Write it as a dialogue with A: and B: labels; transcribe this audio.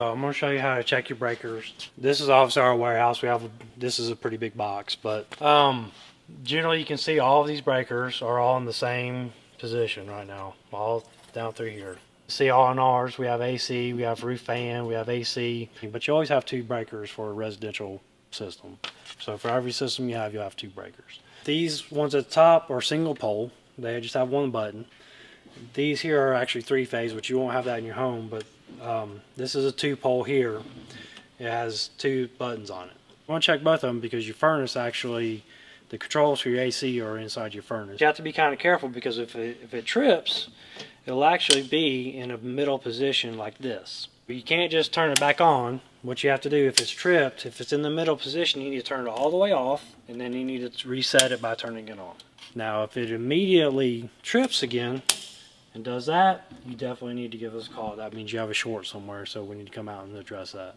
A: I'm going to show you how to check your breakers. This is obviously our warehouse. This is a pretty big box, but generally you can see all of these breakers are all in the same position right now, all down through here. See, all in ours, we have AC, we have roof fan, we have AC, but you always have 2 breakers for a residential system. So for every system you'll have 2 breakers. These ones at the top are single pole. They just have 1 button. These here are actually 3-phase, which you won't have that in your home, but this is a 2-pole here. It has 2 buttons on it. You want to check both of them because your furnace actually, the controls for your AC are inside your furnace. You have to be kind of careful because if it trips, it'll actually be in a middle position like this. You can't just turn it back on. What you have to do, if it's tripped, if it's in the middle position, you need to turn it all the way off, and then you need to reset it by turning it on. Now, if it immediately trips again and does that, you definitely need to give us a call. That means you have a short somewhere, so we need to come out and address that.